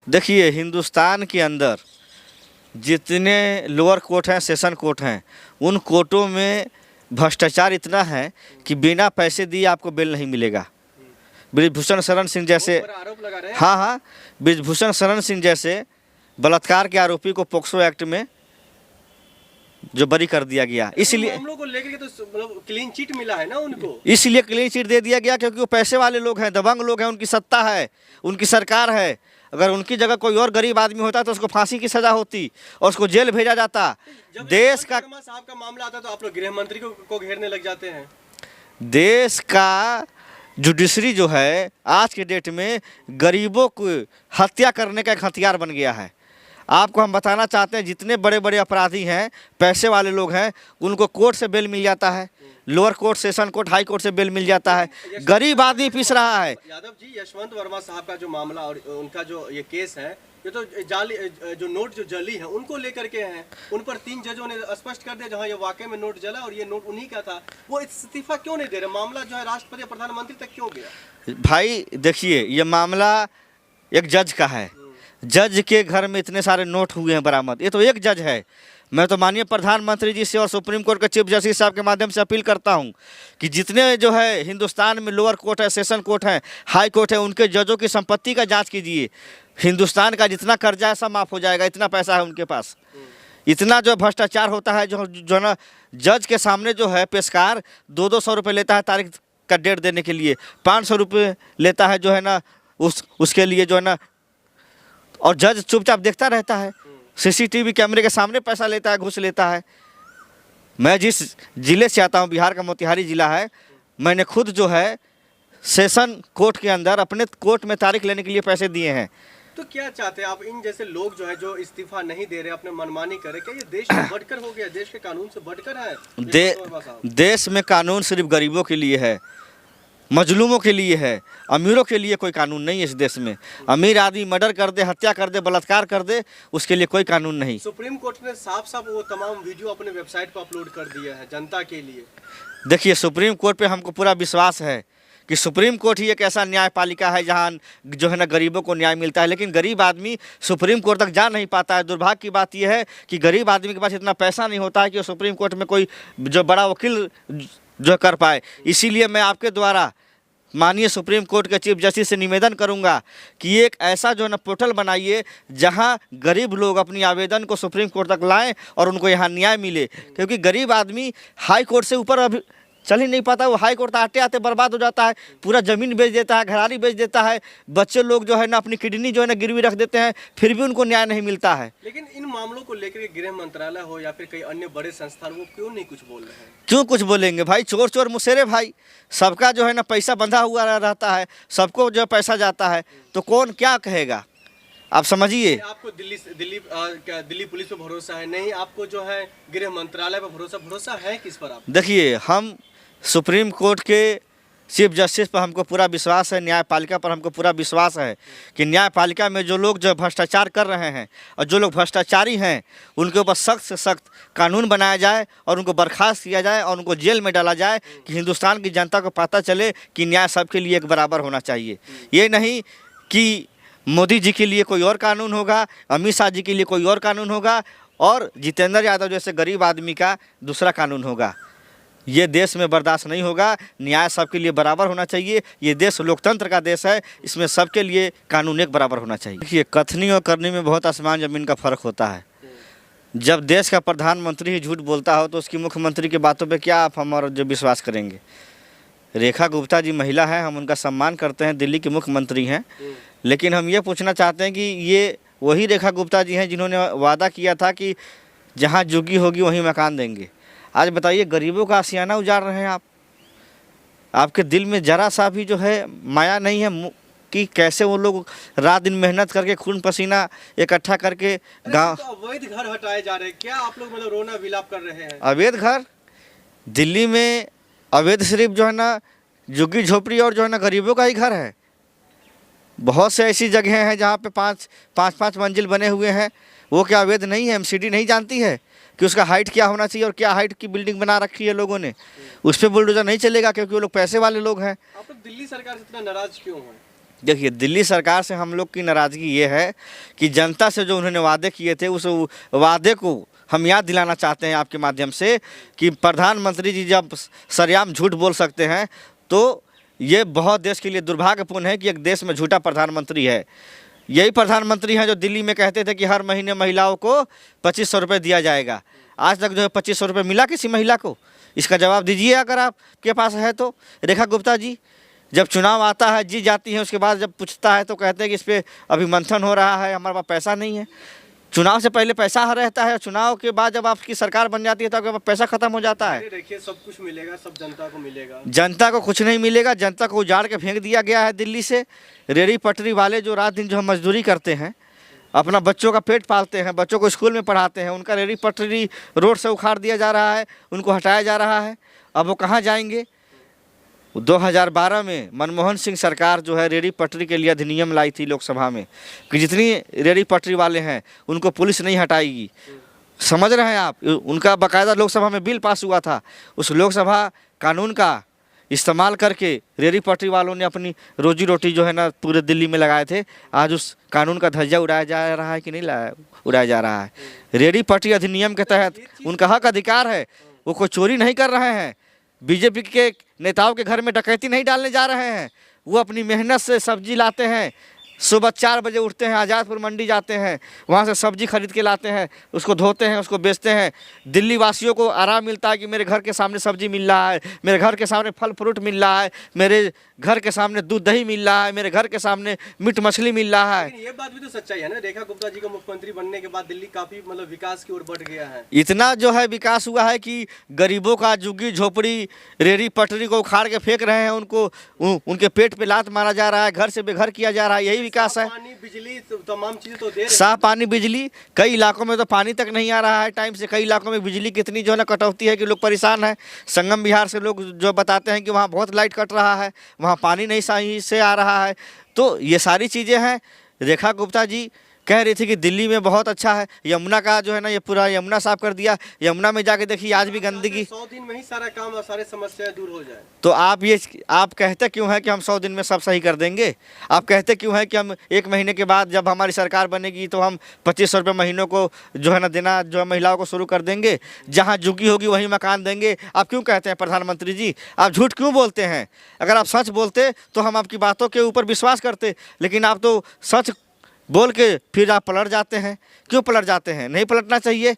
देखिए, हिंदुस्तान के अंदर जितने लोअर कोर्ट हैं, सेशन कोर्ट हैं, उन कोर्टों में भ्रष्टाचार इतना है कि बिना पैसे दिए आपको बेल नहीं मिलेगा। ब्रिजभूषण शरण सिंह जैसे, आरोप लगा रहे हैं। हाँ, ब्रिजभूषण शरण सिंह जैसे बलात्कार के आरोपी को पोक्सो एक्ट में जो बरी कर दिया गया, इसलिए हम लोग को लेकर के तो मतलब क्लीन चिट मिला है ना उनको, इसलिए क्लीन चिट दे दिया गया क्योंकि वो पैसे वाले लोग हैं, दबंग लोग हैं, उनकी सत्ता है, उनकी सरकार है। अगर उनकी जगह कोई और गरीब आदमी होता तो उसको फांसी की सजा होती और उसको जेल भेजा जाता। देश का साहब का मामला आता तो आप लोग गृह मंत्री को घेरने लग जाते हैं। देश का जुडिशरी जो है आज के डेट में गरीबों को हत्या करने का एक हथियार बन गया है। आपको हम बताना चाहते हैं, जितने बड़े बड़े अपराधी हैं, पैसे वाले लोग हैं, उनको कोर्ट से बेल मिल जाता है, lower court, session court, high court से बेल मिल जाता है। गरीब आदमी पिस रहा है। यादव जी, यशवंत वर्मा साहब का जो मामला और उनका जो ये केस है, ये तो जाली जो नोट जो जली है उनको लेकर के हैं। उन पर 3 जजों ने स्पष्ट कर दिया जहां ये वाकई में नोट जला और ये नोट उन्हीं का था। वो इस्तीफा क्यों नहीं दे रहे? मामला जो है राष्ट्रपति और प्रधानमंत्री तक क्यों गया? भाई देखिए, ये मामला एक जज का है। जज के घर में इतने सारे नोट हुए हैं बरामद, ये तो एक जज है। मैं तो माननीय प्रधानमंत्री जी से और सुप्रीम कोर्ट के चीफ जस्टिस साहब के माध्यम से अपील करता हूं कि जितने जो है हिंदुस्तान में लोअर कोर्ट है, सेशन कोर्ट है, हाई कोर्ट है, उनके जजों की संपत्ति का जांच कीजिए। हिंदुस्तान का जितना कर्जा है सब माफ़ हो जाएगा, इतना पैसा है उनके पास। इतना जो भ्रष्टाचार होता है, जो ना जज के सामने जो है पेशकार 200-200 रुपये लेता है तारीख का डेट देने के लिए, 500 रुपये लेता है जो है ना उसके लिए जो है ना, और जज चुपचाप देखता रहता है। सीसीटीवी कैमरे के सामने पैसा लेता है, घूस लेता है। मैं जिस ज़िले से आता हूँ, बिहार का मोतिहारी ज़िला है, मैंने खुद जो है सेशन कोर्ट के अंदर अपने कोर्ट में तारीख लेने के लिए पैसे दिए हैं। तो क्या चाहते हैं आप? इन जैसे लोग जो है जो इस्तीफा नहीं दे रहे, अपने मनमानी करे, क्या ये देश से बढ़कर हो गया? देश के कानून से बढ़कर है? देश में कानून सिर्फ गरीबों के लिए है, मजलूमों के लिए है, अमीरों के लिए कोई कानून नहीं है इस देश में। अमीर आदमी मर्डर कर दे, हत्या कर दे, बलात्कार कर दे, उसके लिए कोई कानून नहीं। सुप्रीम कोर्ट ने साफ साफ वो तमाम वीडियो अपने वेबसाइट पर अपलोड कर दिया है जनता के लिए। देखिए, सुप्रीम कोर्ट पे हमको पूरा विश्वास है कि सुप्रीम कोर्ट ही एक ऐसा न्यायपालिका है जहाँ जो है ना गरीबों को न्याय मिलता है, लेकिन गरीब आदमी सुप्रीम कोर्ट तक जा नहीं पाता है। दुर्भाग्य की बात यह है कि गरीब आदमी के पास इतना पैसा नहीं होता है कि वो सुप्रीम कोर्ट में कोई जो बड़ा वकील जो कर पाए। इसीलिए मैं आपके द्वारा माननीय सुप्रीम कोर्ट के चीफ जस्टिस से निवेदन करूंगा कि एक ऐसा जो है ना पोर्टल बनाइए जहां गरीब लोग अपनी आवेदन को सुप्रीम कोर्ट तक लाएं और उनको यहां न्याय मिले, क्योंकि गरीब आदमी हाई कोर्ट से ऊपर अभी चल ही नहीं पाता। वो हाई कोर्ट आते आते बर्बाद हो जाता है, पूरा ज़मीन बेच देता है, घराड़ी बेच देता है, बच्चे लोग जो है ना अपनी किडनी जो है ना गिरवी रख देते हैं, फिर भी उनको न्याय नहीं मिलता है। लेकिन इन मामलों को लेकर गृह मंत्रालय हो या फिर कई अन्य बड़े संस्थान, वो क्यों नहीं कुछ बोल रहे हैं? क्यों कुछ बोलेंगे भाई? चोर चोर मुसेरे भाई, सबका जो है ना पैसा बंधा हुआ रहता है, सबको जो पैसा जाता है, तो कौन क्या कहेगा? आप समझिए। आपको दिल्ली पुलिस पे भरोसा है नहीं? आपको जो है गृह मंत्रालय पे भरोसा है किस पर? आप देखिए, हम सुप्रीम कोर्ट के चीफ जस्टिस पर हमको पूरा विश्वास है, न्यायपालिका पर हमको पूरा विश्वास है कि न्यायपालिका में जो लोग जो भ्रष्टाचार कर रहे हैं और जो लोग भ्रष्टाचारी हैं उनके ऊपर सख्त से सख्त कानून बनाया जाए और उनको बर्खास्त किया जाए और उनको जेल में डाला जाए, कि हिंदुस्तान की जनता को पता चले कि न्याय सबके लिए एक बराबर होना चाहिए। ये नहीं कि मोदी जी के लिए कोई और कानून होगा, अमित शाह जी के लिए कोई और कानून होगा और जितेंद्र यादव जैसे गरीब आदमी का दूसरा कानून होगा। ये देश में बर्दाश्त नहीं होगा। न्याय सबके लिए बराबर होना चाहिए। ये देश लोकतंत्र का देश है, इसमें सबके लिए कानून एक बराबर होना चाहिए। देखिए, कथनी और करनी में बहुत आसमान ज़मीन का फ़र्क होता है। जब देश का प्रधानमंत्री ही झूठ बोलता हो तो उसकी मुख्यमंत्री की बातों पे क्या आप हम और जो विश्वास करेंगे? रेखा गुप्ता जी महिला है, हम उनका सम्मान करते हैं, दिल्ली की मुख्यमंत्री हैं, लेकिन हम ये पूछना चाहते हैं कि ये वही रेखा गुप्ता जी हैं जिन्होंने वादा किया था कि जहाँ झुग्गी होगी वहीं मकान देंगे। आज बताइए, गरीबों का आशियाना उजाड़ रहे हैं आप। आपके दिल में जरा सा भी जो है माया नहीं है कि कैसे वो लोग रात दिन मेहनत करके खून पसीना इकट्ठा करके गांव। तो अवैध घर हटाए जा रहे हैं, क्या आप लोग मतलब रोना विलाप कर रहे हैं? अवैध घर दिल्ली में अवैध सिर्फ जो है ना झुग्गी झोपड़ी और जो है ना गरीबों का ही घर है। बहुत से ऐसी जगहें हैं जहाँ पे पाँच मंजिल बने हुए हैं, वो क्या अवैध नहीं है? एमसीडी नहीं जानती है कि उसका हाइट क्या होना चाहिए और क्या हाइट की बिल्डिंग बना रखी है लोगों ने? उस पर बुलडोजर नहीं चलेगा क्योंकि वो लोग पैसे वाले लोग हैं। आप लोग दिल्ली सरकार से इतना नाराज क्यों हैं? देखिए, दिल्ली सरकार से हम लोग की नाराज़गी ये है कि जनता से जो उन्होंने वादे किए थे उस वादे को हम याद दिलाना चाहते हैं आपके माध्यम से कि प्रधानमंत्री जी जब सरेआम झूठ बोल सकते हैं तो ये बहुत देश के लिए दुर्भाग्यपूर्ण है कि एक देश में झूठा प्रधानमंत्री है। यही प्रधानमंत्री हैं जो दिल्ली में कहते थे कि हर महीने महिलाओं को 2500 रुपये दिया जाएगा। आज तक जो है 2500 रुपये मिला किसी महिला को? इसका जवाब दीजिए अगर आपके पास है तो। रेखा गुप्ता जी, जब चुनाव आता है जीत जाती है, उसके बाद जब पूछता है तो कहते हैं कि इस पर अभी मंथन हो रहा है, हमारे पास पैसा नहीं है। चुनाव से पहले पैसा रहता है, चुनाव के बाद जब आपकी सरकार बन जाती है तो आपके पास पैसा खत्म हो जाता है। देखिए, सब कुछ मिलेगा, सब जनता को मिलेगा। जनता को कुछ नहीं मिलेगा, जनता को उजाड़ के फेंक दिया गया है दिल्ली से। रेहड़ी पटरी वाले जो रात दिन जो मजदूरी करते हैं, अपना बच्चों का पेट पालते हैं, बच्चों को स्कूल में पढ़ाते हैं, उनका रेहड़ी पटरी रोड से उखाड़ दिया जा रहा है, उनको हटाया जा रहा है। अब वो कहाँ जाएंगे? 2012 में मनमोहन सिंह सरकार जो है रेहड़ी पटरी के लिए अधिनियम लाई थी लोकसभा में कि जितनी रेहड़ी पटरी वाले हैं उनको पुलिस नहीं हटाएगी। समझ रहे हैं आप? उनका बाकायदा लोकसभा में बिल पास हुआ था। उस लोकसभा कानून का इस्तेमाल करके रेहड़ी पटरी वालों ने अपनी रोजी रोटी जो है ना पूरे दिल्ली में लगाए थे। आज उस कानून का धज्जा उड़ाया जा रहा है कि नहीं उड़ाया जा रहा है? रेहड़ी पटरी अधिनियम के तहत उनका हक अधिकार है, वो कोई चोरी नहीं कर रहे हैं, बीजेपी के नेताओं के घर में डकैती नहीं डालने जा रहे हैं। वो अपनी मेहनत से सब्जी लाते हैं, सुबह 4 बजे उठते हैं, आज़ादपुर मंडी जाते हैं, वहाँ से सब्जी खरीद के लाते हैं, उसको धोते हैं, उसको बेचते हैं। दिल्ली वासियों को आराम मिलता है कि मेरे घर के सामने सब्जी मिल रहा है, मेरे घर के सामने फल फ्रूट मिल रहा है, मेरे घर के सामने दूध दही मिल रहा है, मेरे घर के सामने मीट मछली मिल रहा है। ये बात भी तो सच्चाई है ना, रेखा गुप्ता जी का मुख्यमंत्री बनने के बाद दिल्ली काफी मतलब विकास की ओर बढ़ गया है। इतना जो है विकास हुआ है कि गरीबों का झुग्गी झोपड़ी रेहड़ी पटरी को उखाड़ के फेंक रहे हैं, उनको उनके पेट पे लात मारा जा रहा है, घर से बेघर किया जा रहा है। यही विकास है। पानी, बिजली, तमाम चीजें तो दे रहे साफ पानी, बिजली, कई इलाकों में तो पानी तक नहीं आ रहा है टाइम से। कई इलाकों में बिजली कितनी जो है ना कटौती है कि लोग परेशान हैं। संगम बिहार से लोग जो बताते हैं कि वहाँ बहुत लाइट कट रहा है, वहाँ पानी नहीं सही से आ रहा है। तो ये सारी चीज़ें हैं। रेखा गुप्ता जी कह रही थी कि दिल्ली में बहुत अच्छा है, यमुना का जो है ना ये पूरा यमुना साफ कर दिया। यमुना में जाके देखिए आज भी गंदगी। 100 दिन में ही सारा काम और सारे समस्याएं दूर हो जाए। तो आप कहते क्यों हैं कि हम 100 दिन में सब सही कर देंगे? आप कहते क्यों हैं कि हम 1 महीने के बाद जब हमारी सरकार बनेगी तो हम 2500 रुपये महीनों को जो है ना देना जो है महिलाओं को शुरू कर देंगे, जहाँ झुग्गी होगी वहीं मकान देंगे? आप क्यों कहते हैं प्रधानमंत्री जी? आप झूठ क्यों बोलते हैं? अगर आप सच बोलते तो हम आपकी बातों के ऊपर विश्वास करते, लेकिन आप तो सच बोल के फिर आप पलट जाते हैं। क्यों पलट जाते हैं? नहीं पलटना चाहिए।